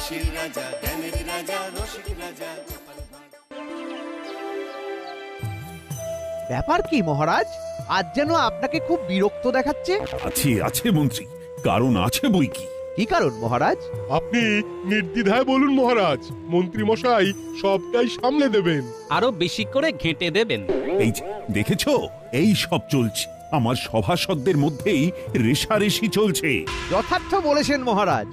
হাসির রাজা, জ্ঞানের রাজা, রসিক রাজা গোপাল ভাঁড়। ব্যাপার কি মহারাজ, আজ যেন আপনাকে খুব বিরক্ত দেখাচ্ছে। আছে আছে মন্ত্রী, কারণ আছে বই কি। কি কারণ মহারাজ? আপনি নির্দ্বিধায় বলুন মহারাজ, মন্ত্রী মশাই সবটাই সামলে দেবেন। আরো বেশি করে ঘেঁটে দেবেন। এই যে দেখেছো, এই সব চলছে। আমার সভাসদদের মধ্যেই রেষারেষি চলছে। যথার্থ বলেছেন মহারাজ।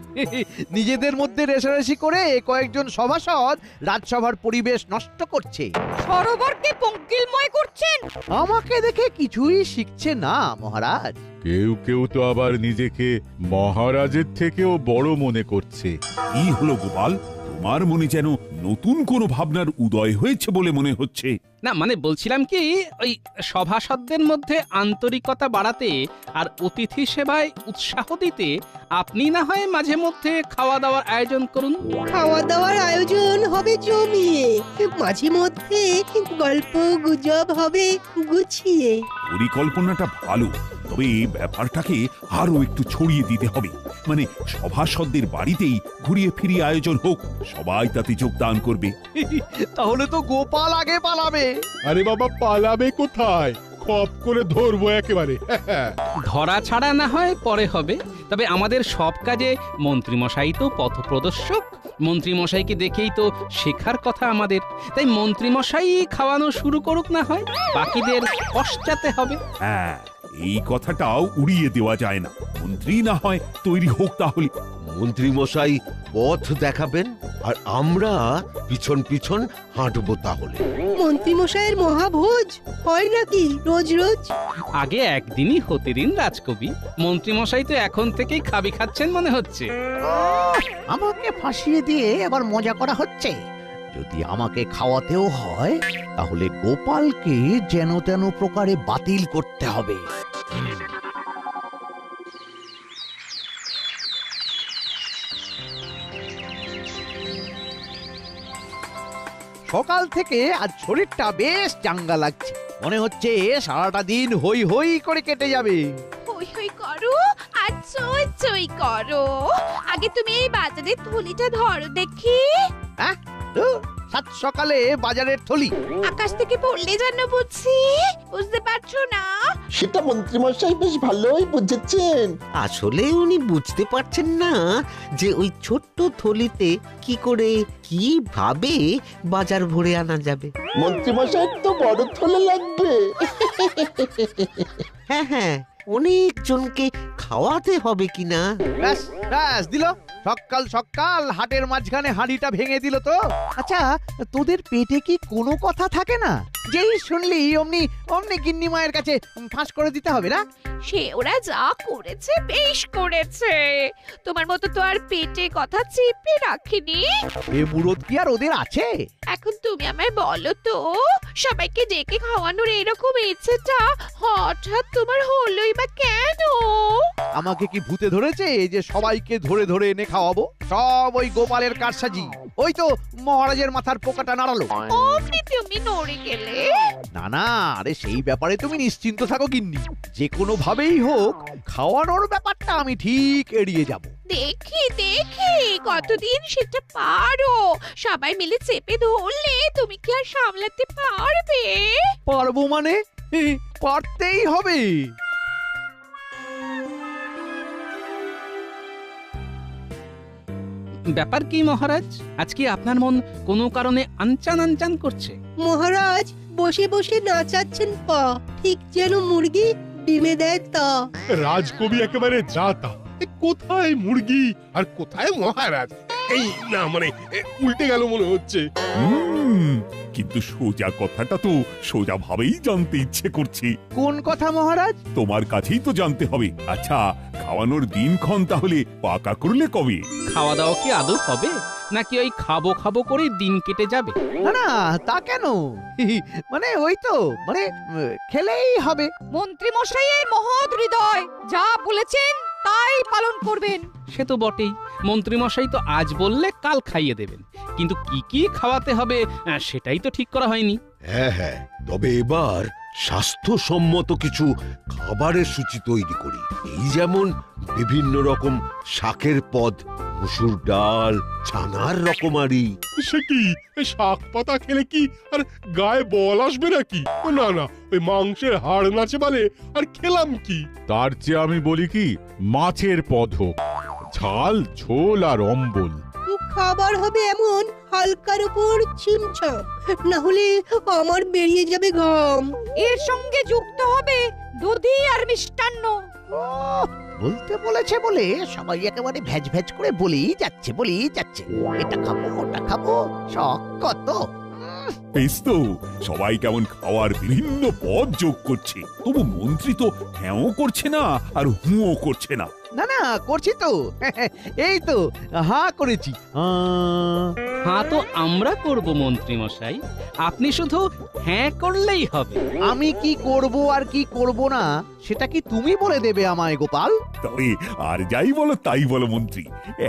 নিজেদের মধ্যে রেষারেষি করে কয়েকজন সভাসদ রাজসভার পরিবেশ নষ্ট করছে। সরোবরকে পঙ্কিলময় করছেন। আমাকে দেখে কিছুই শিখছে না মহারাজ। কেউ কেউ তো আবার নিজেকে মহারাজের থেকেও বড় মনে করছে। কি হলো গোপাল, তোমার মনে যেন নতুন কোনো ভাবনার উদয় হয়েছে বলে মনে হচ্ছে। না মানে বলছিলাম কি, ওই সভাসদদের মধ্যে আন্তরিকতা বাড়াতে আর অতিথি সেবায় উৎসাহ দিতে আপনি না হয় মাঝে মধ্যে খাওয়া দাওয়ার আয়োজন করুন। খাওয়া দাওয়ার আয়োজন হবে জমিয়ে, মাঝে মধ্যে গল্প গুজব হবে গুছিয়ে। পরিকল্পনাটা ভালো, তবে ব্যাপারটাকে আরো একটু ছড়িয়ে দিতে হবে। মানে সভাসদদের বাড়িতেই ঘুরিয়ে ফিরিয়ে আয়োজন হোক, সবাই তাতে যোগদান করবে। তাহলে তো গোপাল আগে পালাবে। আরে বাবা, পালাবে কোথায়? খপ করে ধরবো একেবারে। ধরা ছাড়া না হয় পরে হবে, তবে আমাদের সব কাজে মন্ত্রীমশাই তো পথপ্রদর্শক। মন্ত্রীমশাইকে দেখেই তো শেখার কথা আমাদের। তাই মন্ত্রীমশাই খাওয়ানো শুরু করুক না হয়, বাকিদের পশ্চাতে হবে। হ্যাঁ, এই কথাটাও উড়িয়ে দেওয়া যায় না। মন্ত্রী না হয় তৈরি হোক তাহলে। মন্ত্রী মশাই পথ দেখাবেন আর আমরা পিছন পিছন হাঁটবো তাহলে। মন্ত্রী মশাইয়ের মহাভোজ হয় নাকি রোজ রোজ? আগে একদিনই হতে দিন রাজকবি। মন্ত্রীমশাই তো এখন থেকেই খাবি খাচ্ছেন মনে হচ্ছে। আমাকে ফাঁসিয়ে দিয়ে আবার মজা করা হচ্ছে। যদি আমাকে খাওয়াতেও হয় তাহলে গোপালকে যেন তেন প্রকারে বাতিল করতে হবে। সকাল থেকে আজ শরীরটা বেশ চাঙ্গা লাগছে। মনে হচ্ছে সারাটা দিন হই হই করে কেটে যাবে। হই হই করো আর চই চই করো। আগে তুমি এই বাজারের থলিটা ধরো দেখি। হ্যাঁ, সাত সকালে বাজারের থলি আকাশ থেকে পড়লে যেন বুঝছি, বুঝতে পারছো না? সেটা মন্ত্রীমশাই বেশ ভালোই বুঝেছেন। আসলে উনি বুঝতে পারছেন না যে ওই ছোট্ট থলিতে কি করে কিভাবে বাজার ভরে আনা যাবে। মন্ত্রীমশাই তো বড় থলে লাগবে। হ্যাঁ হ্যাঁ, অনেক জনকে খাওয়াতে হবে কিনা। ব্যাস ব্যাস দিল। সকাল সকাল হাটের মাঝখানে হাঁড়িটা ভেঙে দিল তো। আচ্ছা, তোদের পেটে কি কোনো কথা থাকে না? যেই শুনলি অমনি অমনি গিন্নি মায়ের কাছে ফাঁস করে দিতে হবে না? সে ওরা যা করেছে বেশ করেছে। তোমার মতো তো আর পেটে কথা চেপে রাখিনি। এ মুরদ কি আর ওদের আছে? এখন তুমি আমায় বলো তো, সবাইকে ডেকে খাওয়ানোর এরকম ইচ্ছেটা হঠাৎ তোমার হলোই বা কেন? আমাকে কি ভূতে ধরেছে যে সবাইকে ধরে ধরে এনে খাওয়াবো? সব ওই গোপালের কারসাজি। ওই তো মহারাজের মাথার পোকাটা নাড়ালো। অমনি তুমি নড়ে গেলে। না না, আরে সেই ব্যাপারে তুমি নিশ্চিন্ত থাকো গিন্নি। যে কোনো ভাবেই হোক খাওয়ানোর ব্যাপারটা আমি ঠিক এড়িয়ে যাব। দেখি দেখি কতদিন সেটা পারো। সবাই মিলে চেপে ধরলে তুমি কি আর সামলাতে পারবে? পারবো মানে? পারতেই হবে। ব্যাপার কি মহারাজ, আজকে আপনার মন কোনো কারণে আনচান আনচান করছে? মহারাজ বসে বসে নাচাচ্ছেন পা, ঠিক যেন মুরগি ডিমে দেয় তা। রাজকবি একেবারে যাতা। কোথায় মুরগি আর কোথায় মহারাজ? এই না মানে উল্টে গেল মনে হচ্ছে। কিন্তু সোজা কথাটা তো সোজা ভাবেই জানতে ইচ্ছে করছে। কোন কথা মহারাজ? তোমার কাছেই তো জানতে হবে। আচ্ছা, খাওয়ানোর দিনক্ষণ তাহলে পাকা করলে কবে? খাওয়া দাওয়া কি আদৌ হবে, নাকি ওই খাবো খাবো করে দিন কেটে যাবে? না না, তা কেন? মানে ওই তো মানে খেলেই হবে। মন্ত্রী মশাইয়ের মহৎ হৃদয়, যা বলেছেন তাই পালন করবেন। সে তো বটেই, মন্ত্রীমশাই তো আজ বললে কাল খাইয়ে দেবেন, কিন্তু কি কি খাওয়াতে হবে সেটাই তো ঠিক করা হয়নি। হ্যাঁ হ্যাঁ, তবে এবার স্বাস্থ্যসম্মত কিছু খাবারের সূচি তৈরি করি। এই যেমন বিভিন্ন রকম শাকের পদ, মসুর ডাল, ছানার রকমারি। সে কি এই শাক পাতা খেলে কি আর গায়ে বল আসবে নাকি? না না, ওই মাংসের হাড় নাচে বলে আর খেলাম কি? তার চেয়ে আমি বলি কি, মাছের পদ হোক, ঝাল ঝোল আর অম্বল। খাবার হবে এমন হালকার উপর ছিমছাম, না হলে আমার বেরিয়ে যাবে ঘাম। এর সঙ্গে যুক্ত হবে দধি আর মিষ্টান্ন। বলতে বলেছে বলে সবাই একেবারে ভ্যাজ ভ্যাজ করে বলেই যাচ্ছে এটা খাবো ওটা খাবো, শখ কত। বেশ তো, সবাই কেমন খাওয়ার বিভিন্ন পদ যোগ করছে, তবু মন্ত্রী তো হ্যাঁও করছে না আর হুঁও করছে না। না না, করছি তো। এই তো হা করেছি। হ্যাঁ তো আমরা করব মন্ত্রী মশাই, আপনি শুধু হ্যাঁ করলেই হবে। আমি কি করব আর কি করব না সেটা কি তুমি বলে দেবে আমায় গোপাল? তবে আর যাই বলো তাই বলো মন্ত্রী,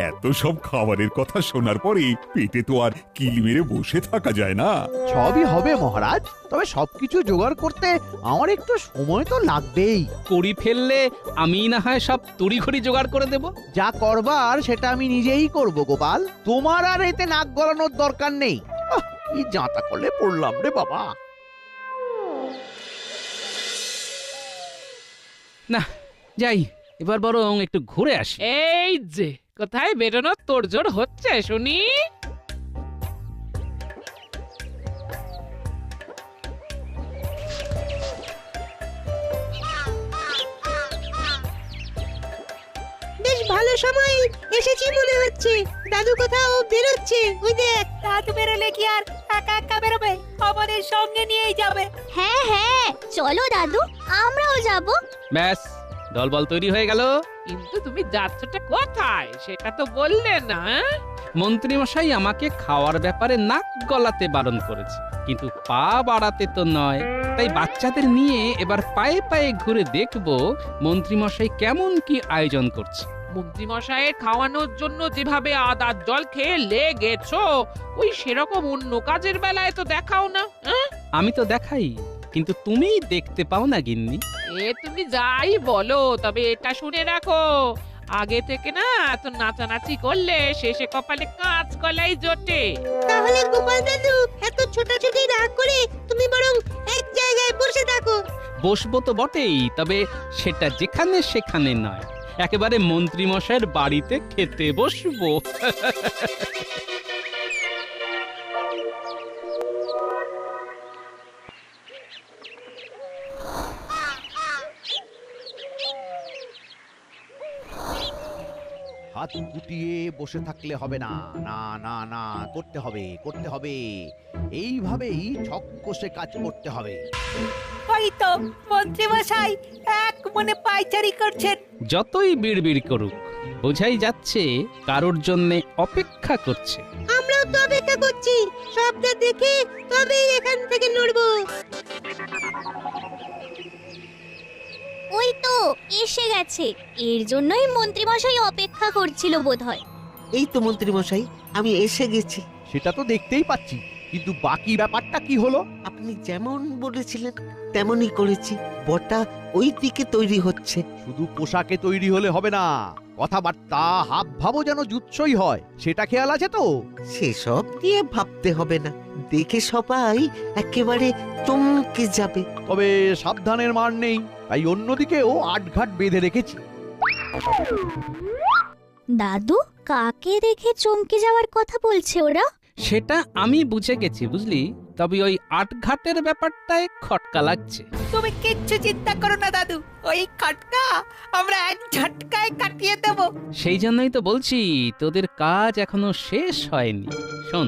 এত সব খাবারের কথা শোনার পরে পেটে তো আর কিল মেরে বসে থাকা যায় না। সবই হবে মহারাজ, তবে সবকিছু জোগাড় করতে আমার একটু সময় তো লাগবেই। করি ফেললে আমি না হয় সব তড়িঘড়ি জোগাড় করে দেব। যা করবার সেটা আমি নিজেই করব গোপাল, তোমার আর এতে নাক গলানোর দরকার নেই। কি যাতা করলে পড়লাম রে বাবা। না যাই, এবার বরং একটু ঘুরে আসি। এই যে কোথায় বেরোনোর তোড়জোড় হচ্ছে শুনি? বেশ ভালো সময় এসেছি মনে হচ্ছে। দাদু কোথাও বেরোচ্ছে, ওই দেখ। দাদু বেরোলে কি আর একা একা বেরোবে? আমাদের সঙ্গে নিয়েই যাবে। হ্যাঁ হ্যাঁ, চলো দাদু, আমরাও যাব। ব্যাস, দলবল তৈরি হয়ে গেল। কিন্তু তুমি যাচ্ছটা কোথায় সেটা তো বললে না। মন্ত্রী মশাই আমাকে খাওয়ার ব্যাপারে নাক গলাতে বারণ করেছে, কিন্তু পা বাড়াতে তো নয়। তাই বাচ্চাদের নিয়ে এবার পায়ে পায়ে ঘুরে দেখব মন্ত্রী মশাই কেমন কি আয়োজন করছে। মন্ত্রী মশাইয়ের খাওয়ানোর জন্য যেভাবে আদার জল খেয়ে লেগেছো, ওই সেরকম অন্য কাজের বেলায় তো দেখাও না। আমি তো দেখাই, কিন্তু তুমিই দেখতে পাও না গিন্নি। এ তুমি যাই বলো, তবে এটা শুনে রাখো, আগে থেকে না এত নাচানাচি করলে শেষে কপালে কাঁচ কলাই জোটে। তাহলে গোপাল দাদু এত ছোটাছুটি না করে তুমি বরং এক জায়গায় বসে থাকো। বসবো তো বটেই, তবে সেটা যেখানে সেখানে নয়, একেবারে মন্ত্রী মশাইয়ের বাড়িতে খেতে বসবো। হাত গুটিয়ে বসে থাকলে হবে না, না না না, করতে হবে। এইভাবেই ছক কষে কাজ করতে হবে। ওই তো মন্ত্রী মশাই এক মনে পায়চারি করছেন। যতই বিড়বিড় করুক, বোঝাই যাচ্ছে কারোর জন্য অপেক্ষা করছে। আমরাও তো অপেক্ষা করছি, সবটা দেখে তবেই এখান থেকে নড়বো। ওই তো এসে গেছে, এর জন্যই মন্ত্রী মশাই অপেক্ষা করছিল বোধহয়। এই তো মন্ত্রী মশাই, আমি এসে গেছি। সেটা তো দেখতেই পাচ্ছি, কিন্তু বাকি ব্যাপারটা কি হলো? আপনি যেমন বলেছিলেন তেমনই করেছি। বটা ওই দিকে তৈরি হচ্ছে। শুধু পোশাকে তৈরি হলে হবে না, কথাবার্তা হাব ভাবও যেন জুৎসই হয়, সেটা খেয়াল আছে তো? সেসব দিয়ে ভাবতে হবে না, দেখে সবাই একেবারে চমকে যাবে। তবে সাবধানের মার নেই, তাই অন্যদিকেও আটঘাট বেঁধে রেখেছি। দাদু, কাকে দেখে চমকে যাওয়ার কথা বলছে ওরা? সেটা আমি বুঝে গেছি বুঝলি, তবে ওই আটঘাটের ব্যাপারটায় খটকা লাগছে। তুমি কিচ্ছু চিন্তা করো না দাদু, ওই খটকা আমরা এক ঝটকায় কাটিয়ে দেব। সেই জন্যই তো বলছি তোদের কাজ এখনো শেষ হয়নি। শোন,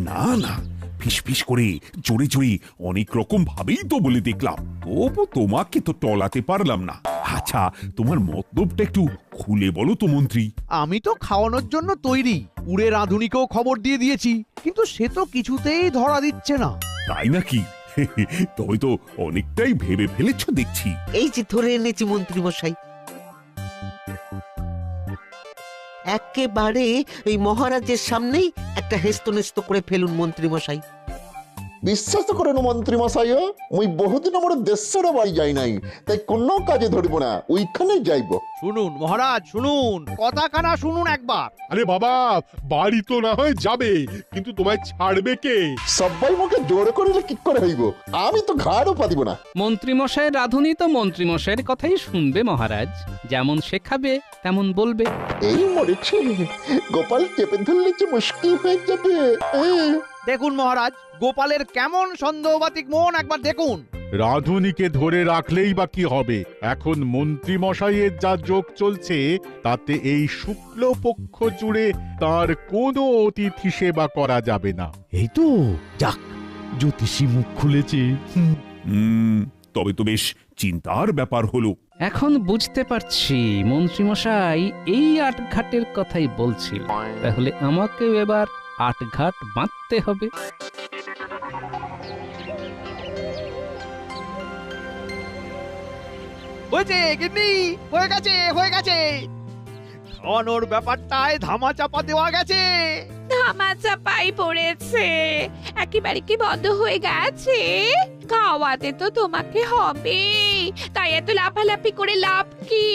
না না, ফিসফিস করে জোরে জোরে অনেক রকম ভাবেই তো বলে দেখলাম, তবু তোমাকে তো টলাতে পারলাম না। আচ্ছা, তোমার মতলবটা একটু খুলে বলো তো মন্ত্রী। আমি তো খাওয়ানোর জন্য তৈরি, উড়ে রাঁধুনিকেও খবর দিয়ে দিয়েছি, কিন্তু সে তো কিছুতেই ধরা দিচ্ছে না। তাই নাকি? তবে তো অনেকটাই ভেবে ফেলেছো দেখছি। এই যে ধরে এনেছি মন্ত্রী মশাই। একেবারে ওই মহারাজের সামনেই একটা হেস্তনেস্ত করে ফেলুন মন্ত্রী মশাই। বিশ্বাস করেন মন্ত্রী মশাইও মুই বহুদিন আমার দেশের বাড়ি যাই নাই, তাই কোনো কাজে ধরব না, ওইখানে যাইব। শুনুন মহারাজ, শুনুন, কথা কানা শুনুন একবার। আরে বাবা, বাড়ি তো না হয় যাবে, কিন্তু তোমায় ছাড়বে কে? সবাই মুখে জোর করিলে কি করে হইব? আমি তো ঘাড়ও পাতিব না। মন্ত্রী মশাইয়ের রাধুনি তো মন্ত্রী মশাইয়ের কথাই শুনবে মহারাজ, যেমন শেখাবে তেমন বলবে। এই মরেছে, গোপাল চেপে ধরলে যে মুশকিল হয়ে যাবে। দেখুন মহারাজ, গোপালের কেমন সন্দেহবাতিক মন একবার দেখুন। রাধুনিকে ধরে রাখলেই বা কি হবে? এখন মন্ত্রী মশাইয়ের যা যোগ চলছে তাতে এই শুক্লপক্ষ জুড়ে তার কোনো অতিথি সেবা করা যাবে না। এই তো যাক, জ্যোতিষী মুখ খুলেছে। তবে তো বেশ চিন্তার ব্যাপার হলো। এখন বুঝতে পারছি মন্ত্রী মশাই এই আটঘাটের কথাই বলছিল। তাহলে আমাকেও এবার আটঘাট বাঁধতে হবে। হয়েছে গিন্নি, হয়ে গেছে, হয়ে গেছে। খাওয়ানোর ব্যাপারটায় ধামা চাপা দেওয়া গেছে। ধামা চাপাই পড়েছে, একেবারে কি বন্ধ হয়ে গেছে? খাওয়াতে তো তোমাকে হবে, তাই এত লাফালাফি করে লাভ কি?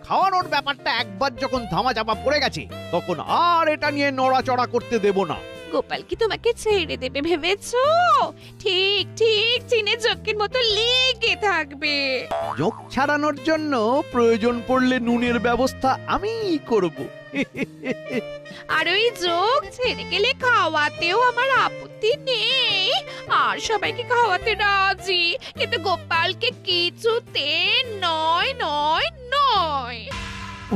খাওয়ানোর ব্যাপারটা একবার যখন ধামা চাপা পড়ে গেছে, তখন আর এটা নিয়ে নড়াচড়া করতে দেব না। গোপাল কি তোমাকে ছেড়ে দেবে ভেবেছো? ঠিক ঠিক চিনে চোখের মতো লেগে থাকবে। যোগ ছাড়ানোর জন্য প্রয়োজন পড়লে নুনের ব্যবস্থা আমিই করব। আর ওই যোগ ছেড়ে গেলে খাওয়াতেও আমার আপত্তি নেই, আর সবাইকে খাওয়াতে রাজি, কিন্তু গোপালকে কিছুতে নয় নয় নয়।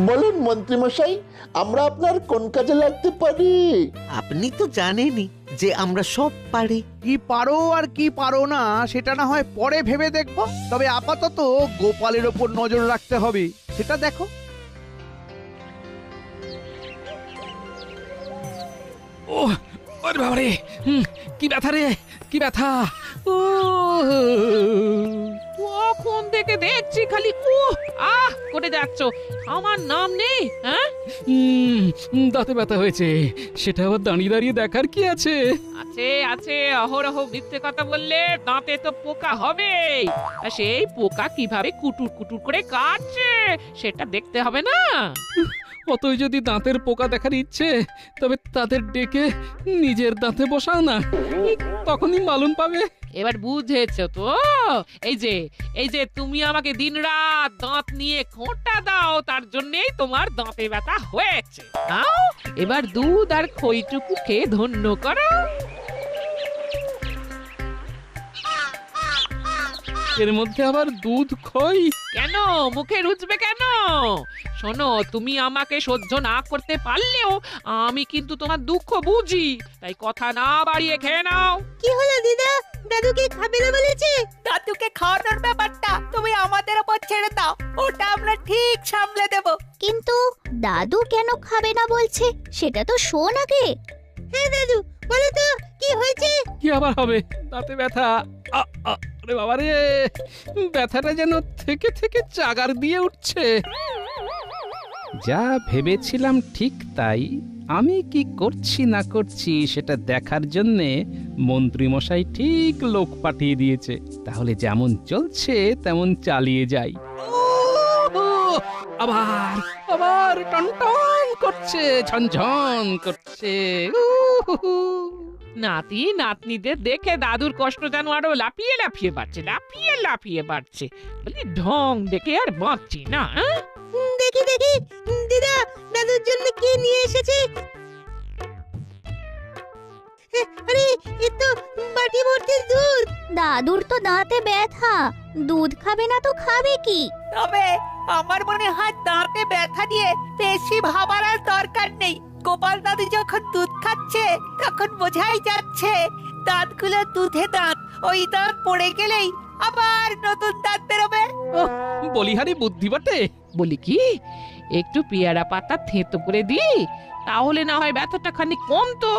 বলুন মন্ত্রী মশাই, আমরা আপনার কোন কাজে লাগতে পারি? আপনি তো জানেনই যে আমরা সব পারি। কি পারো আর কি পারো না সেটা না হয় পরে ভেবে দেখব, তবে আপাতত গোপালের ওপর নজর রাখতে হবে, সেটা দেখো। ও ওরে বাবা রে, কি ব্যথা রে, কি ব্যথা! ও কখন থেকে দেখছি খালি আহ করে যাচ্ছ, আমার নাম নেই? হ্যাঁ, দাঁতে ব্যথা হয়েছে, সেটা আবার দাঁড়িয়ে দাঁড়িয়ে দেখার কি আছে? আছে আছে, অহরহ মিথ্যে কথা বললে দাঁতে তো পোকা হবে, আর সেই পোকা কিভাবে কুটুর কুটুর করে কাটছে সেটা দেখতে হবে না? অতই যদি দাঁতের পোকা দেখার ইচ্ছে, তবে তাদের ডেকে নিজের দাঁতে বসাও না, তখনই মালুম পাবে। এবার বুঝেছো তো? এই যে তুমি আমাকে দিনরাত দাঁত নিয়ে খোঁটা দাও, তার জন্যই তোমার দাঁতে ব্যথা হয়েছে। নাও এবার দুধ আর খইটুকু খেয়ে ধন্য করো। এর মধ্যে আবার দুধ খই? কেন মুখে রুচবে কেন? শোনো, তুমি আমাকে সহ্য না করতে পারলেও আমি কিন্তু তোমার দুঃখ বুঝি, তাই কথা না বাড়িয়ে খেয়ে নাও। কি হলো দিদা, দাদুকে খাবে না বলেছে? দাদুকে খাওয়ানোর ব্যাপারটা তুমি আমাদের উপর ছেড়ে দাও, ওটা আমরা ঠিক সামলে দেব। কিন্তু দাদু কেন খাবে না বলছে সেটা তো শোন আগে। হ্যাঁ দাদু, বলো তো কি হয়েছে? কি আবার হবে? দাঁতে ব্যথা। আরে বাবা রে, ব্যথাটা যেন থেকে থেকে চাগার দিয়ে উঠছে। যা ভেবেছিলাম ঠিক তাই। আমি কি করছি না করছি সেটা দেখার জন্যে মন্ত্রী মশাই ঠিক লোক পাঠিয়ে দিয়েছে। তাহলে যেমন চলছে তেমন চালিয়ে যাই। আবার আবার টনটন করছে, ঝনঝন করছে। নাতি নাতনিদের দেখে দাদুর কষ্ট যেন আরো লাফিয়ে লাফিয়ে বাড়ছে, লাফিয়ে লাফিয়ে বাড়ছে। বলি ঢং দেখে আর বাঁচছি না। দেখি দেখি দিদা, দাদুর জন্য কি নিয়ে এসেছে? আরে এ তো বাটি ভর্তি দুধ। দাদুর তো দাঁতে ব্যথা, দুধ খাবে না তো খাবে কি? তবে আমার মনে হয় দাঁতে ব্যথা দিয়ে বেশি ভাবার আর দরকার নেই। গোপাল দাদু যখন দুধ খাচ্ছে তখন বোঝাই যাচ্ছে দাঁতগুলো দুধে দাঁত, ওই দাঁত পড়ে গেলেই আবার নতুন দাঁত বেরোবে। বলিহারি বুদ্ধি বটে। বলি কি, একটু পেয়ারা পাতা থেঁতো করে দিই, তাহলে না হয় ব্যথাটা খানিক কমতো।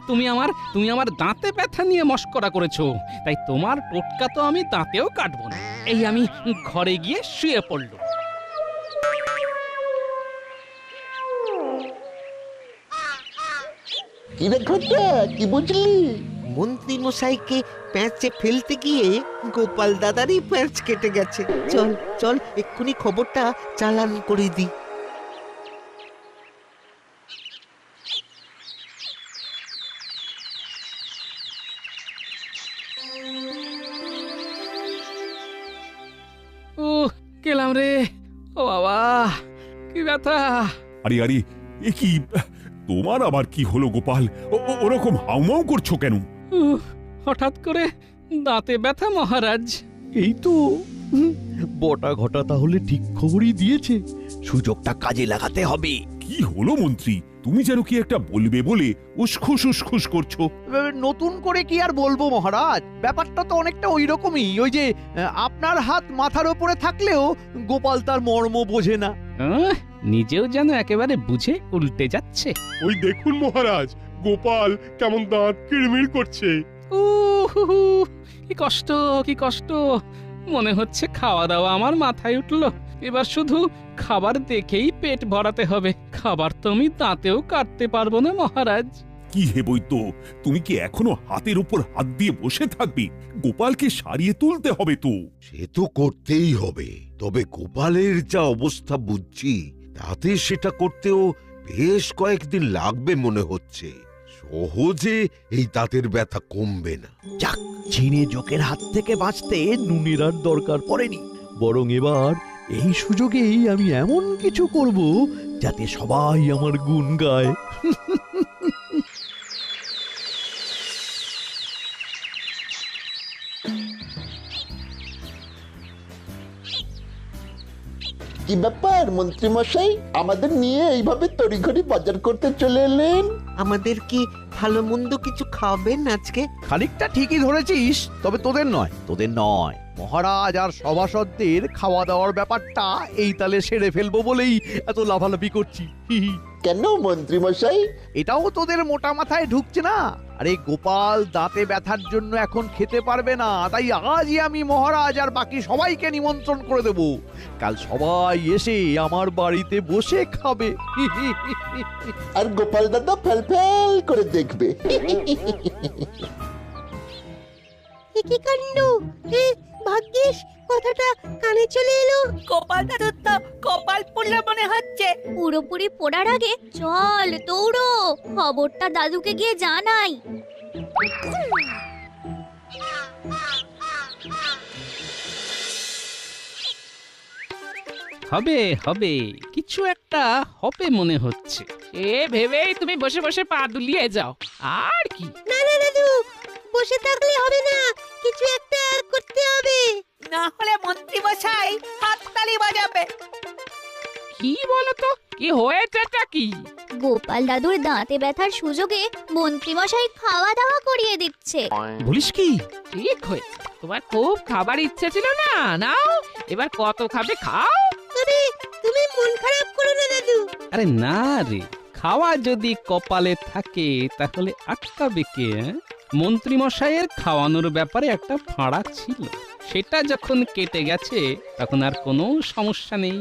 তুমি আমার দাঁতে ব্যথা নিয়ে মস্করা করেছো, তাই তোমার টোটকা তো আমি দাঁতেও কাটবো না। এই আমি ঘরে গিয়ে শুয়ে পড়লো। কি রে ঘটা, কি বুঝলি? মন্ত্রী মশাইকে প্যাঁচে ফেলতে গিয়ে গোপাল দাদারই প্যাঁচ কেটে গেছে। চল চল এক্ষুনি খবরটা চালান করে দি। গেলাম রে, ও বাবা কি ব্যথা। আরে আরে, এ কি, তোমার আবার কি হলো গোপাল? ওরকম হাউমাউ করছো কেন? হঠাৎ করে দাঁতে ব্যথা মহারাজ। এই তো বটা ঘটা তাহলে ঠিক খবরই দিয়েছে, সুযোগটা কাজে লাগাতে হবে। কি হলো মন্ত্রী, তুমি যেন কি একটা বলবে বলে উসখুস উসখুস করছো। নতুন করে কি আর বলবো মহারাজ, ব্যাপারটা তো অনেকটা ওই রকমই। ওই যে আপনার হাত মাথার উপরে থাকলেও গোপাল তার মর্ম বোঝে না। নিজেও যেন একেবারে বুঝে উল্টে যাচ্ছে। ওই দেখুন মহারাজ, গোপাল কেমন দাঁত কিড়মিড় করছে। কি কষ্ট, কি কষ্ট। মনে হচ্ছে খাওয়া দাওয়া আমার মাথায় উঠলো। এবার শুধু খাবার দেখেই পেট ভরাতে হবে, খাবার তো আমি দাঁতেও কাটতে পারবো না মহারাজ। কি হে বৈদ্য, তুমি কি এখনো হাতের উপর হাত দিয়ে বসে থাকবে? গোপালকে সারিয়ে তুলতে হবে তো। সে তো করতেই হবে, তবে গোপালের যা অবস্থা বুঝছি তাতে সেটা করতেও বেশ কয়েকদিন লাগবে মনে হচ্ছে। সহজে এই দাঁতের ব্যথা কমবে না। যাক, ঝিনে জোকের হাত থেকে বাঁচতে নুনের আর দরকার পড়েনি, বরং এবার এই সুযোগেই আমি এমন কিছু করব যাতে সবাই আমার গুণ গায়। কি ব্যাপার মন্ত্রী মশাই, আমাদের নিয়ে এইভাবে তড়িঘড়ি বাজার করতে চলে এলেন? আমাদের কি ভালো মন্দ কিছু খাবেন আজকে? খানিকটা ঠিকই ধরেছিস, তবে তোদের নয়, তোদের নয়। মহারাজ আর সভাসদদের খাওয়া দাওয়ার ব্যাপারটা এই তালে সেরে ফেলবো বলেই এত লাফালাফি করছি। কেন মন্ত্রী মশাই? এটাও তোদের মোটা মাথায় ঢুকছে না? আরে গোপাল দাঁতে ব্যথার জন্য এখন খেতে পারবে না, তাই আজই আমি মহারাজ আর বাকি সবাইকে নিমন্ত্রণ করে দেব। কাল সবাই এসে আমার বাড়িতে বসে খাবে। আর গোপাল দাদা ফেল ফেল করে দেখবে। কি কাণ্ড! ভাগ্যিস কথাটা কানে চলে এলো। গোপাল দাদুর তো কপাল পুড়লো মনে হচ্ছে। পুরোপুরি পড়ার আগে চল দৌড়ো, খবরটা দাদুকে গিয়ে জানাই। হবে হবে, কিছু একটা হবে মনে হচ্ছে। এ ভেবেই তুমি বসে বসে পা দুলিয়ে যাও, আর কি। না না দাদু, বসে থাকলে হবে না, কিছু একটা করতে হবে। না হলে মন্ত্রী মশাই হাততালি বাজাবে। কি বলো তো, কি হয়েছেটা কি? গোপাল দাদুর দাঁতে ব্যথার সুযোগে মন্ত্রীমশাই খাওয়া দাওয়া করিয়ে দিচ্ছে। বলিস কি? ঠিক হয়েছে, তোমার খুব খাবার ইচ্ছে ছিল না, নাও এবার কত খাবে খাও। তবে তুমি মন খারাপ করো না দাদু। আরে না রে, খাওয়া যদি কপালে থাকে তাহলে আটকাবে কে? মন্ত্রী মশাইয়ের খাওয়ানোর ব্যাপারে একটা ফাঁড়া ছিল, সেটা যখন কেটে গেছে তখন আর কোনো সমস্যা নেই।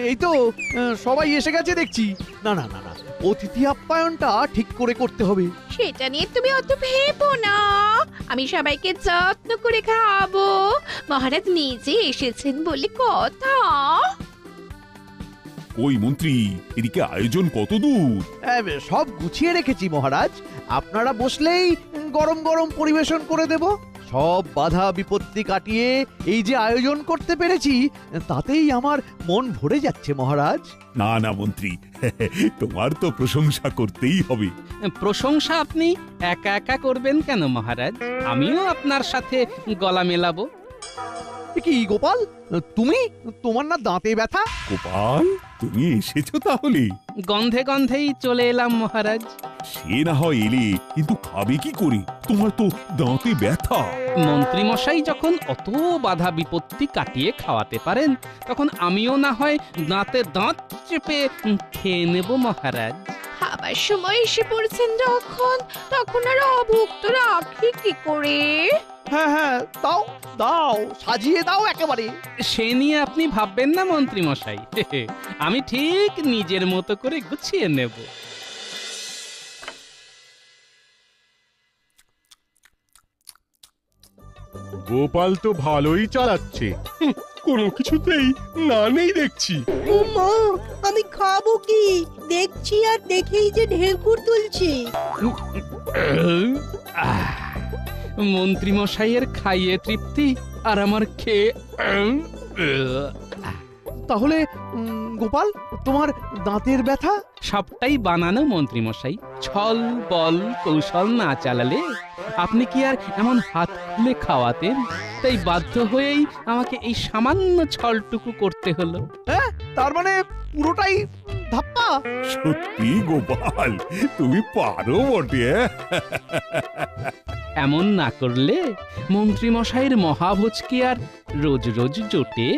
এই তো সবাই এসে গেছে দেখছি। না না না না, অতিথি আপ্যায়নটা ঠিক করে করতে হবে। সেটা নিয়ে তুমি অত ভেবো না, আমি সবাইকে যত্ন করে খাওয়াবো। মহারাজ নিজে এসেছেন বলে কথা। ওই মন্ত্রী, এদিকে আয়োজন কত দূর? সব গুছিয়ে রেখেছি মহারাজ, আপনারা বসলেই গরম গরম পরিবেশন করে দেব। সব বাধা বিপত্তি কাটিয়ে এই যে আয়োজন করতে পেরেছি, তাতেই আমার মন ভরে যাচ্ছে মহারাজ। না না মন্ত্রী, তোমার তো প্রশংসা করতেই হবে। প্রশংসা আপনি একা একা করবেন কেন মহারাজ? আমিও আপনার সাথে গলা মেলাবো। কি গোপাল, তুমি? তোমার না দাঁতে ব্যথা? গোপাল, তুমি এসেছো তাহলে? গন্ধে গন্ধেই চলে এলাম মহারাজ। সে না হয় এলে, কিন্তু খাবে কি করে? তোমার তো দাঁতে ব্যথা। মন্ত্রী মশাই যখন অত বাধা বিপত্তি কাটিয়ে খাওয়াতে পারেন, তখন আমিও না হয় দাঁতে দাঁত চেপে খেয়ে নেব মহারাজ। খাবার সময় এসে পড়ছেন যখন, তখন আর অভুক্ত রাখি কি করে? হ্যাঁ হ্যাঁ, দাও দাও, সাজিয়ে দাও একেবারে। সে নিয়ে আপনি ভাববেন না মন্ত্রী মশাই, আমি ঠিক নিজের মতো করে গুছিয়ে নেব। গোপাল তো ভালোই চালাচ্ছে। কোনো কিছুতেই না নেই দেখছি। ও মা, আমি খাবো কি? দেখছি আর দেখেই যে ঢেকুর তুলছি। মন্ত্রী মশাইয়ের খাইয়ে তৃপ্তি আর আমার খেয়ে তাহলে গোপাল, তোমার দাঁতের ব্যথা? সবটাই বানানো মন্ত্রী মশাই। ছল বল কৌশল না চালালে আপনি কি আর এমন হাত খুলে খাওয়াতেন? তাই বাধ্য হয়েই আমাকে এই সামান্য ছলটুকু করতে হলো। হ্যাঁ, তার মানে পুরোটাই ধাপ্পা। সত্যি গোপাল, তুমি পারো বটে। এমন না করলে মন্ত্রী মশাইয়ের মহাভোজ কি আর রোজ রোজ জোটে?